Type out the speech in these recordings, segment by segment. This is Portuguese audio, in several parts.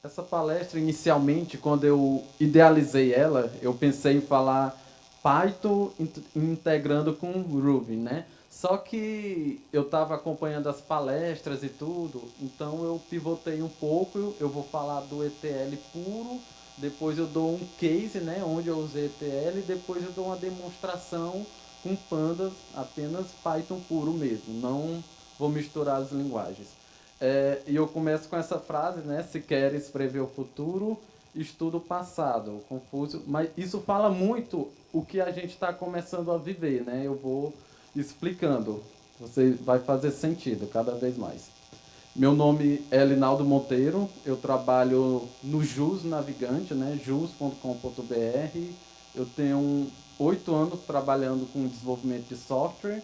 Essa palestra, inicialmente, quando eu idealizei ela, eu pensei em falar Python integrando com Ruby, né? Só que eu estava acompanhando as palestras e tudo, então eu pivotei um pouco, eu vou falar do ETL puro, depois eu dou um case, né, onde eu usei ETL, e depois eu dou uma demonstração com pandas, apenas Python puro mesmo, não vou misturar as linguagens. E eu começo com essa frase, né? Se queres prever o futuro, estuda o passado. Confúcio, mas isso fala muito o que a gente está começando a viver, né? Eu vou explicando. Você vai fazer sentido cada vez mais. Meu nome é Linaldo Monteiro, eu trabalho no JUS Navigante, né? jus.com.br. Eu tenho 8 anos trabalhando com desenvolvimento de software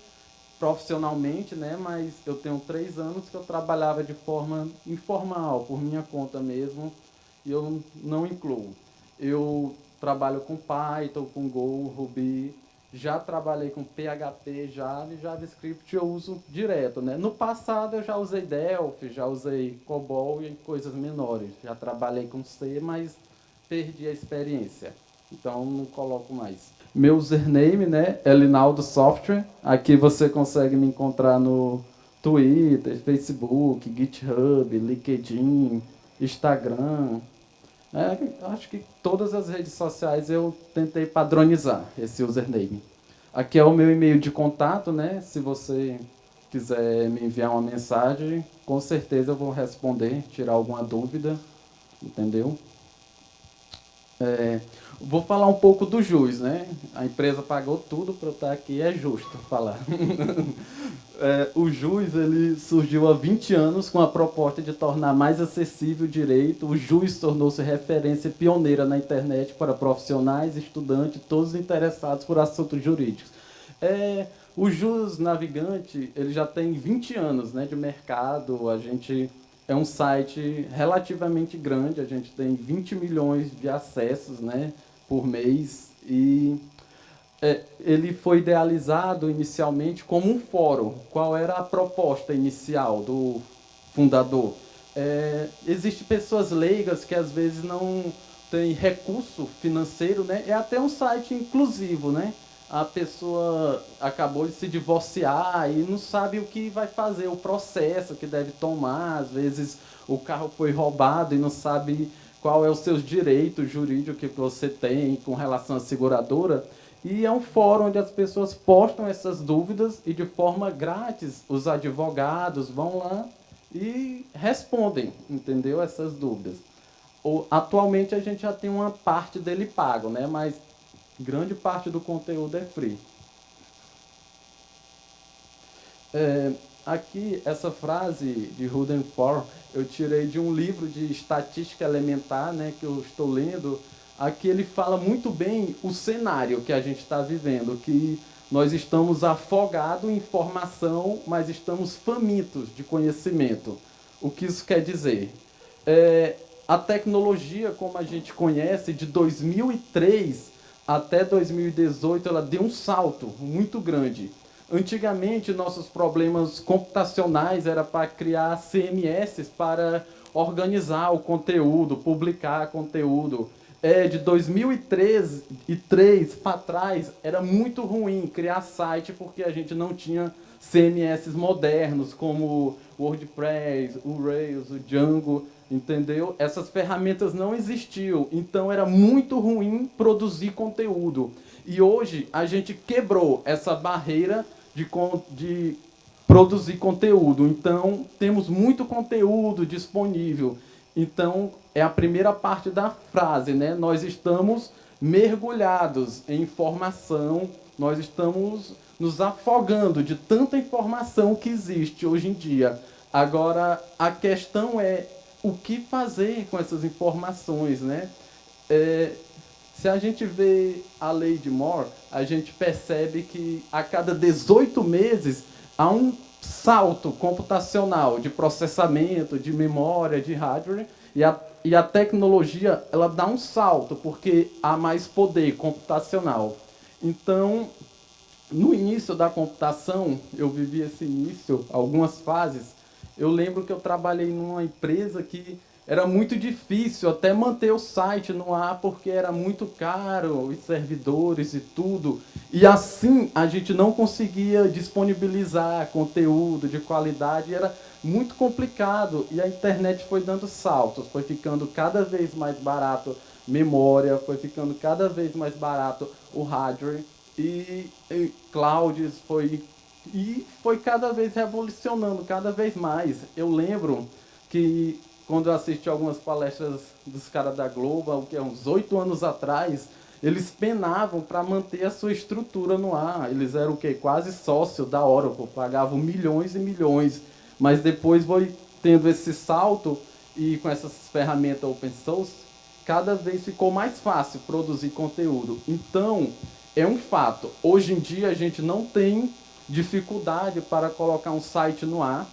profissionalmente, né? Mas eu tenho 3 anos que eu trabalhava de forma informal, por minha conta mesmo, e eu não incluo. Eu trabalho com Python, com Go, Ruby, já trabalhei com PHP, Java e JavaScript eu uso direto, né? No passado eu já usei Delphi, já usei COBOL e coisas menores. Já trabalhei com C, mas perdi a experiência. Então não coloco mais. Meu username, né, é Linaldo Software. Aqui você consegue me encontrar no Twitter, Facebook, GitHub, LinkedIn, Instagram. Acho que todas as redes sociais eu tentei padronizar esse username. Aqui é o meu e-mail de contato, né? Se você quiser me enviar uma mensagem, com certeza eu vou responder, tirar alguma dúvida, entendeu? É, vou falar um pouco do JUS, né? A empresa pagou tudo para eu estar aqui, é justo falar. O JUS ele surgiu há 20 anos com a proposta de tornar mais acessível o direito. O JUS tornou-se referência pioneira na internet para profissionais, estudantes, todos interessados por assuntos jurídicos. O JUS Navigante ele já tem 20 anos, né, de mercado. A gente é um site relativamente grande, a gente tem 20 milhões de acessos, né, por mês. E ele foi idealizado inicialmente como um fórum. Qual era a proposta inicial do fundador? Existem pessoas leigas que às vezes não têm recurso financeiro, né? É até um site inclusivo, né? A pessoa acabou de se divorciar e não sabe o que vai fazer, o processo que deve tomar. Às vezes o carro foi roubado e não sabe qual é os seus direitos jurídicos que você tem com relação à seguradora. E é um fórum onde as pessoas postam essas dúvidas e de forma grátis os advogados vão lá e respondem, entendeu? Essas dúvidas. Atualmente a gente já tem uma parte dele pago, né? Mas grande parte do conteúdo é free. Aqui, essa frase de Rutherford, eu tirei de um livro de estatística elementar, né, que eu estou lendo. Aqui ele fala muito bem o cenário que a gente está vivendo, que nós estamos afogados em informação, mas estamos famintos de conhecimento. O que isso quer dizer? A tecnologia, como a gente conhece, de 2003 até 2018, ela deu um salto muito grande. Antigamente, nossos problemas computacionais era para criar CMS para organizar o conteúdo, publicar conteúdo. De 2003 para trás, era muito ruim criar site porque a gente não tinha CMS modernos como o WordPress, o Rails, o Django, entendeu? Essas ferramentas não existiam, então era muito ruim produzir conteúdo. E hoje a gente quebrou essa barreira de produzir conteúdo. Então, temos muito conteúdo disponível. Então, é a primeira parte da frase, né? Nós estamos mergulhados em informação, nós estamos nos afogando de tanta informação que existe hoje em dia. Agora, a questão é o que fazer com essas informações, né? É, Se a gente vê a lei de Moore, a gente percebe que a cada 18 meses há um salto computacional de processamento, de memória, de hardware, e a tecnologia ela dá um salto, porque há mais poder computacional. Então, no início da computação, eu vivi esse início, algumas fases. Eu lembro que eu trabalhei numa empresa que era muito difícil até manter o site no ar, porque era muito caro, os servidores e tudo. E assim a gente não conseguia disponibilizar conteúdo de qualidade, era muito complicado. E a internet foi dando saltos, foi ficando cada vez mais barato memória, foi ficando cada vez mais barato o hardware, e clouds foi cada vez revolucionando, cada vez mais. Eu lembro que quando eu assisti algumas palestras dos caras da Globo, que é uns 8 anos atrás, eles penavam para manter a sua estrutura no ar. Eles eram o quê? Quase sócio da Oracle, pagavam milhões e milhões. Mas depois foi tendo esse salto, e com essas ferramentas open source, cada vez ficou mais fácil produzir conteúdo. Então, é um fato. Hoje em dia, a gente não tem dificuldade para colocar um site no ar.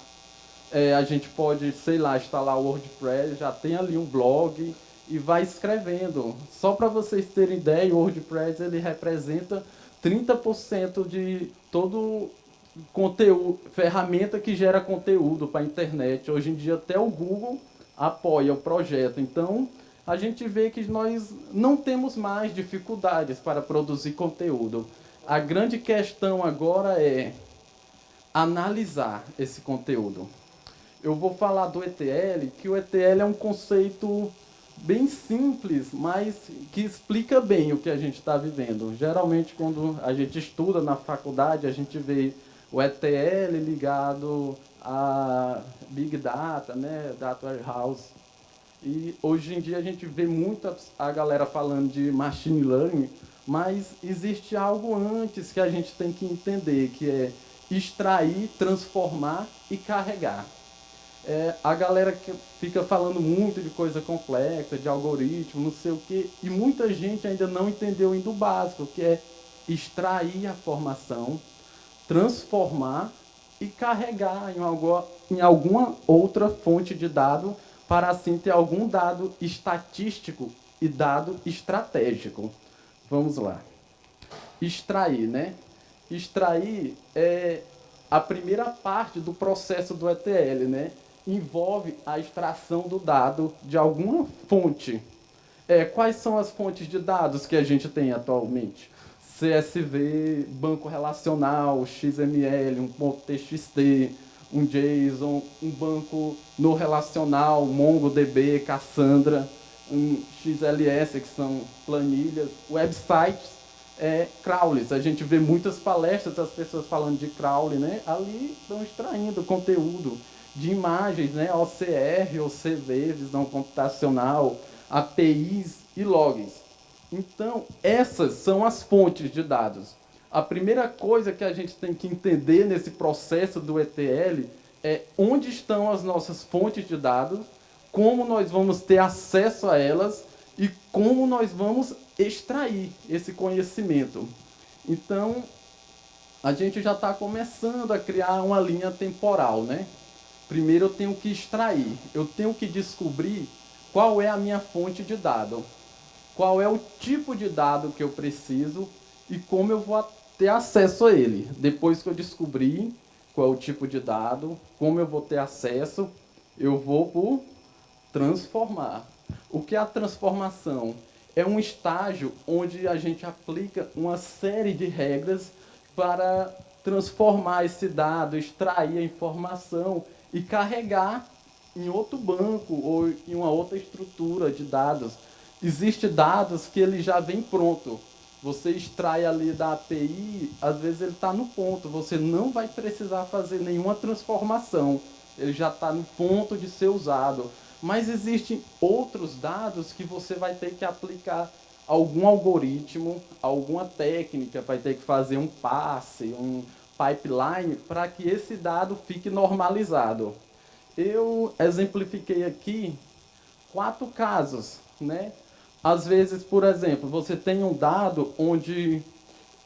A gente pode, sei lá, instalar o WordPress, já tem ali um blog e vai escrevendo. Só para vocês terem ideia, o WordPress ele representa 30% de todo conteúdo, ferramenta que gera conteúdo para a internet. Hoje em dia até o Google apoia o projeto. Então, a gente vê que nós não temos mais dificuldades para produzir conteúdo. A grande questão agora é analisar esse conteúdo. Eu vou falar do ETL, que o ETL é um conceito bem simples, mas que explica bem o que a gente está vivendo. Geralmente, quando a gente estuda na faculdade, a gente vê o ETL ligado a Big Data, né, Data Warehouse. E hoje em dia a gente vê muito a galera falando de Machine Learning, mas existe algo antes que a gente tem que entender, que é extrair, transformar e carregar. A galera que fica falando muito de coisa complexa, de algoritmo, não sei o quê, e muita gente ainda não entendeu ainda o básico, que é extrair a informação, transformar e carregar em alguma outra fonte de dado, para assim ter algum dado estatístico e dado estratégico. Vamos lá. Extrair, né? Extrair é a primeira parte do processo do ETL, né? Envolve a extração do dado de alguma fonte. Quais são as fontes de dados que a gente tem atualmente? CSV, banco relacional, XML, um ponto .txt, um JSON, um banco no relacional, MongoDB, Cassandra, um XLS, que são planilhas, websites, crawlers. A gente vê muitas palestras das pessoas falando de crawler, né? Ali estão extraindo conteúdo de imagens, né? OCR, OCV, visão computacional, APIs e logs. Então, essas são as fontes de dados. A primeira coisa que a gente tem que entender nesse processo do ETL é onde estão as nossas fontes de dados, como nós vamos ter acesso a elas e como nós vamos extrair esse conhecimento. Então, a gente já está começando a criar uma linha temporal, né? Primeiro eu tenho que extrair, eu tenho que descobrir qual é a minha fonte de dado, qual é o tipo de dado que eu preciso e como eu vou ter acesso a ele. Depois que eu descobrir qual é o tipo de dado, como eu vou ter acesso, eu vou por transformar. O que é a transformação? É um estágio onde a gente aplica uma série de regras para transformar esse dado, extrair a informação e carregar em outro banco ou em uma outra estrutura de dados. Existem dados que ele já vem pronto. Você extrai ali da API, às vezes ele está no ponto, você não vai precisar fazer nenhuma transformação. Ele já está no ponto de ser usado. Mas existem outros dados que você vai ter que aplicar algum algoritmo, alguma técnica, vai ter que fazer um passe, um pipeline, para que esse dado fique normalizado. Eu exemplifiquei aqui 4 casos, né? Às vezes, por exemplo, você tem um dado onde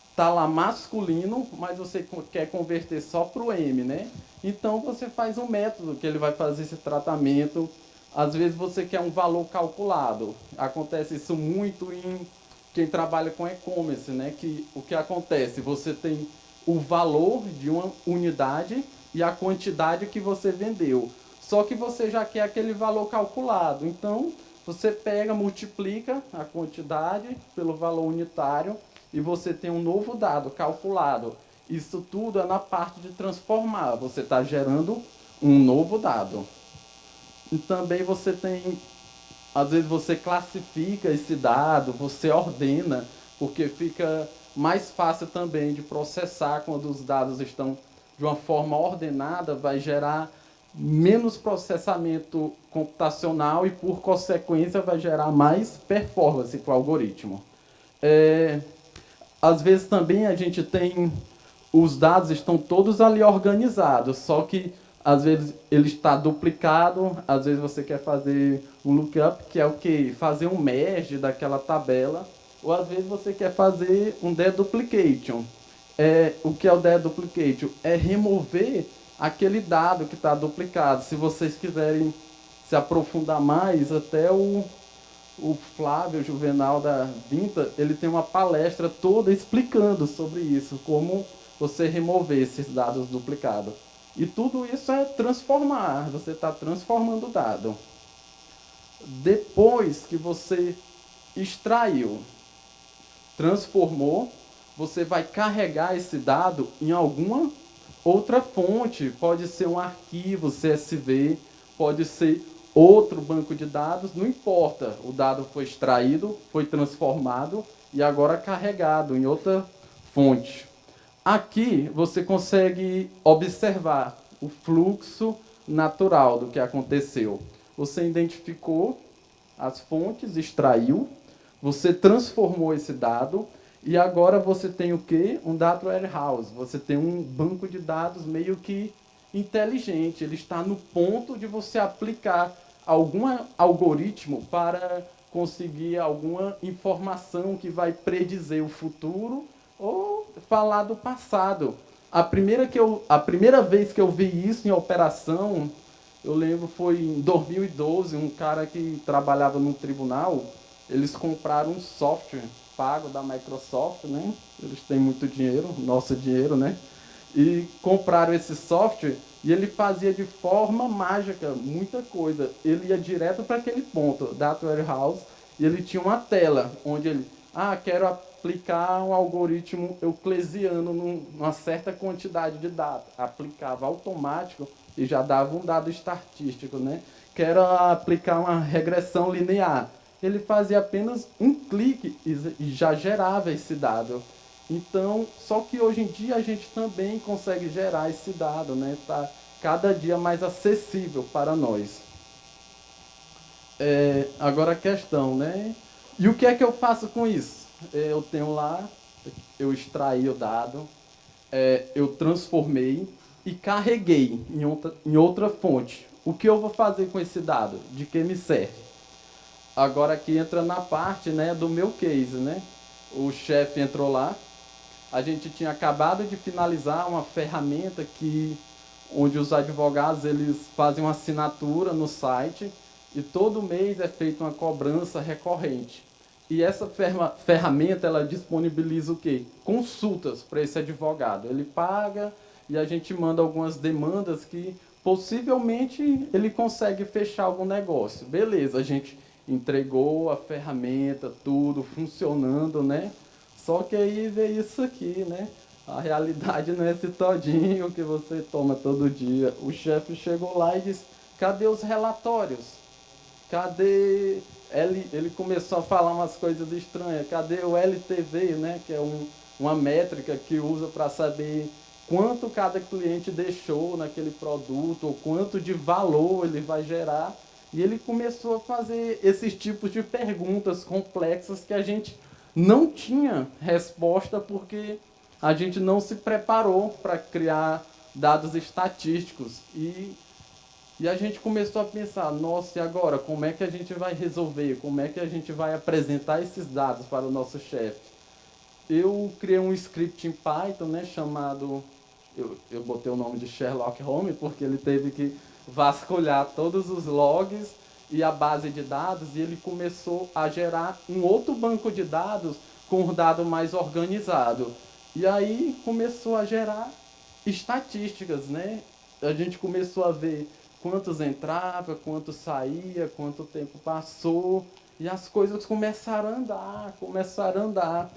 está lá masculino, mas você quer converter só para o M, né? Então você faz um método que ele vai fazer esse tratamento. Às vezes você quer um valor calculado. Acontece isso muito em quem trabalha com e-commerce, né? Que o que acontece? Você tem o valor de uma unidade e a quantidade que você vendeu. só que você já quer aquele valor calculado. Então, você pega, multiplica a quantidade pelo valor unitário e você tem um novo dado calculado. Isso tudo é na parte de transformar. Você está gerando um novo dado. E também você tem, às vezes você classifica esse dado, você ordena, porque fica mais fácil também de processar quando os dados estão de uma forma ordenada, vai gerar menos processamento computacional e, por consequência, vai gerar mais performance para o algoritmo. Às vezes também a gente tem, os dados estão todos ali organizados, só que às vezes ele está duplicado, às vezes você quer fazer um lookup, que é o quê? Fazer um merge daquela tabela, ou às vezes você quer fazer um deduplication. O que é o deduplication? É remover aquele dado que está duplicado. Se vocês quiserem se aprofundar mais, até o Flávio Juvenal da Vinta, ele tem uma palestra toda explicando sobre isso, como você remover esses dados duplicados. E tudo isso é transformar, você está transformando o dado. Depois que você extraiu, transformou, você vai carregar esse dado em alguma outra fonte. Pode ser um arquivo CSV, pode ser outro banco de dados, não importa. O dado foi extraído, foi transformado e agora carregado em outra fonte. Aqui você consegue observar o fluxo natural do que aconteceu. Você identificou as fontes, extraiu, você transformou esse dado e agora você tem o quê? Um data warehouse. Você tem um banco de dados meio que inteligente. Ele está no ponto de você aplicar algum algoritmo para conseguir alguma informação que vai predizer o futuro ou falar do passado. A primeira vez que eu vi isso em operação, eu lembro, foi em 2012, um cara que trabalhava num tribunal, eles compraram um software pago da Microsoft, né? Eles têm muito dinheiro, nosso dinheiro, né? E compraram esse software e ele fazia de forma mágica muita coisa. Ele ia direto para aquele ponto, Data Warehouse, e ele tinha uma tela onde ele, quero aplicar um algoritmo euclesiano numa certa quantidade de dados. Aplicava automático e já dava um dado estatístico, né? Quero aplicar uma regressão linear. Ele fazia apenas um clique e já gerava esse dado. Então, só que hoje em dia a gente também consegue gerar esse dado, né? Está cada dia mais acessível para nós. Agora a questão, né? E o que é que eu faço com isso? Eu tenho lá, eu extraí o dado, eu transformei e carreguei em outra fonte. O que eu vou fazer com esse dado? De que me serve? Agora aqui entra na parte, né, do meu case, né? O chefe entrou lá, a gente tinha acabado de finalizar uma ferramenta onde os advogados eles fazem uma assinatura no site e todo mês é feita uma cobrança recorrente. E essa ferramenta ela disponibiliza o quê? Consultas para esse advogado. Ele paga e a gente manda algumas demandas que possivelmente ele consegue fechar algum negócio. Beleza, a gente entregou a ferramenta, tudo funcionando, né? Só que aí veio isso aqui, né? A realidade não é esse todinho que você toma todo dia. O chefe chegou lá e disse, cadê os relatórios? Cadê... Ele começou a falar umas coisas estranhas. Cadê o LTV, né? Que é uma métrica que usa para saber quanto cada cliente deixou naquele produto, ou quanto de valor ele vai gerar. E ele começou a fazer esses tipos de perguntas complexas que a gente não tinha resposta porque a gente não se preparou para criar dados estatísticos. E a gente começou a pensar, nossa, e agora? Como é que a gente vai resolver? Como é que a gente vai apresentar esses dados para o nosso chefe? Eu criei um script em Python, né, chamado... Eu botei o nome de Sherlock Holmes, porque ele teve que vasculhar todos os logs e a base de dados, e ele começou a gerar um outro banco de dados com um dado mais organizado. E aí começou a gerar estatísticas, né? A gente começou a ver quantos entrava, quanto saía, quanto tempo passou, e as coisas começaram a andar, começaram a andar.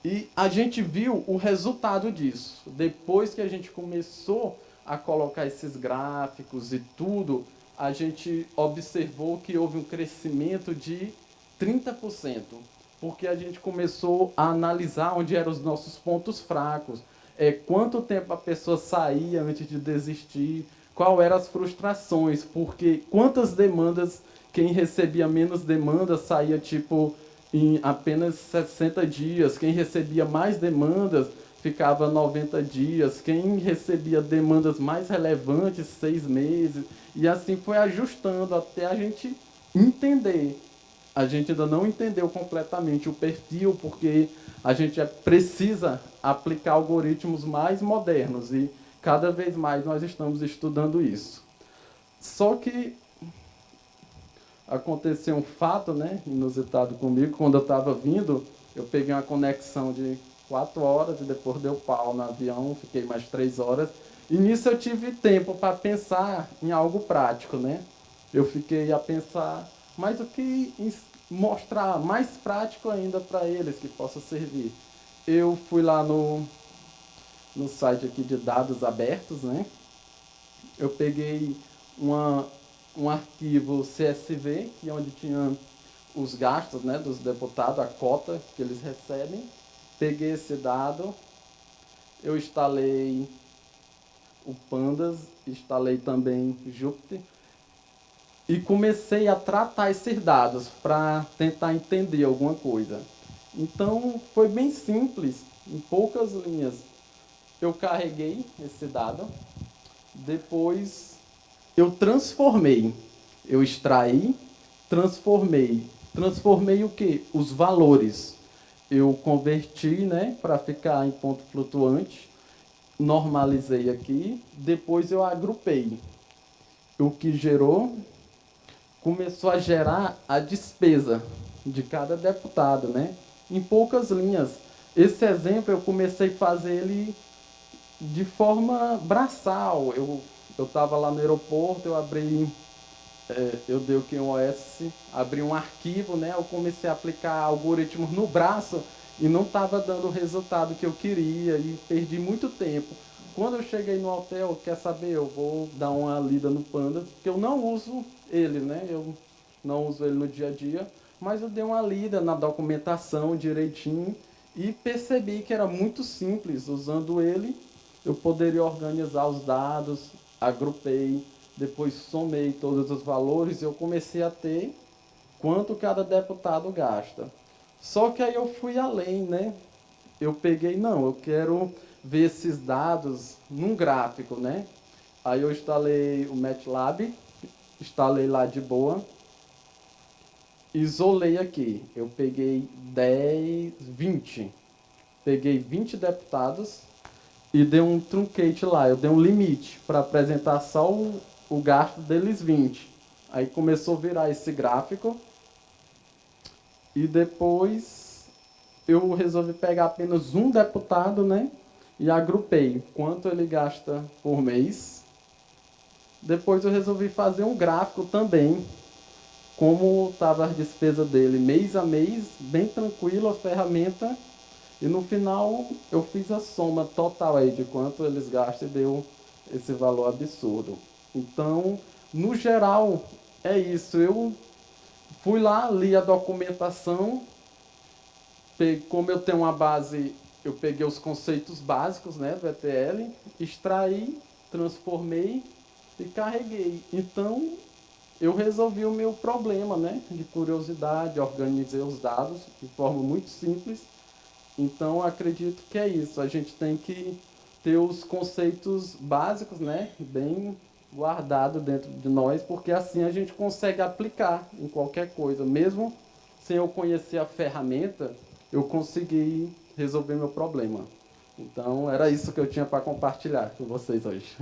E a gente viu o resultado disso. Depois que a gente começou a colocar esses gráficos e tudo, a gente observou que houve um crescimento de 30%, porque a gente começou a analisar onde eram os nossos pontos fracos, quanto tempo a pessoa saía antes de desistir, qual eram as frustrações, porque quantas demandas, quem recebia menos demandas saía tipo em apenas 60 dias, quem recebia mais demandas ficava 90 dias, quem recebia demandas mais relevantes, 6 meses, e assim foi ajustando até a gente entender. A gente ainda não entendeu completamente o perfil, porque a gente precisa aplicar algoritmos mais modernos, e cada vez mais nós estamos estudando isso. Só que aconteceu um fato, né, inusitado comigo. Quando eu estava vindo, eu peguei uma conexão de 4 horas e depois deu pau no avião, fiquei mais 3 horas. E nisso eu tive tempo para pensar em algo prático, né? Eu fiquei a pensar, mas o que mostrar mais prático ainda para eles que possa servir? Eu fui lá no site aqui de dados abertos, né? Eu peguei um arquivo CSV, que é onde tinha os gastos, né, dos deputados, a cota que eles recebem. Peguei esse dado, eu instalei o Pandas, instalei também Jupyter e comecei a tratar esses dados para tentar entender alguma coisa. Então foi bem simples, em poucas linhas. Eu carreguei esse dado, depois eu transformei, eu extraí, transformei. Transformei o quê? Os valores. Eu converti, né, para ficar em ponto flutuante, normalizei aqui, depois eu agrupei. O que gerou, começou a gerar a despesa de cada deputado, né? Em poucas linhas. Esse exemplo eu comecei a fazer ele de forma braçal. Eu estava lá no aeroporto, eu abri, eu dei o QoS, abri um arquivo, né? Eu comecei a aplicar algoritmos no braço e não estava dando o resultado que eu queria e perdi muito tempo. Quando eu cheguei no hotel, quer saber, eu vou dar uma lida no Pandas, porque eu não uso ele, né? Eu não uso ele no dia a dia, mas eu dei uma lida na documentação direitinho e percebi que era muito simples. Usando ele, eu poderia organizar os dados, agrupei, depois somei todos os valores e eu comecei a ter quanto cada deputado gasta. Só que aí eu fui além, né? Eu peguei, não, eu quero ver esses dados num gráfico, né? Aí eu instalei o MATLAB, instalei lá de boa, isolei aqui. Eu peguei 10, 20. Peguei 20 deputados e dei um truncate lá. Eu dei um limite para apresentar só o gasto deles 20. Aí começou a virar esse gráfico. E depois eu resolvi pegar apenas um deputado, né? E agrupei quanto ele gasta por mês. Depois eu resolvi fazer um gráfico também, como estava a despesa dele mês a mês, bem tranquilo a ferramenta. E no final eu fiz a soma total aí de quanto eles gastam e deu esse valor absurdo. Então, no geral, é isso. Eu fui lá, li a documentação, como eu tenho uma base, eu peguei os conceitos básicos, né, do ETL, extraí, transformei e carreguei. Então, eu resolvi o meu problema, né, de curiosidade, organizei os dados de forma muito simples. Então, acredito que é isso. A gente tem que ter os conceitos básicos, né, bem guardados dentro de nós, porque assim a gente consegue aplicar em qualquer coisa. Mesmo sem eu conhecer a ferramenta, eu consegui resolver meu problema. Então, era isso que eu tinha para compartilhar com vocês hoje.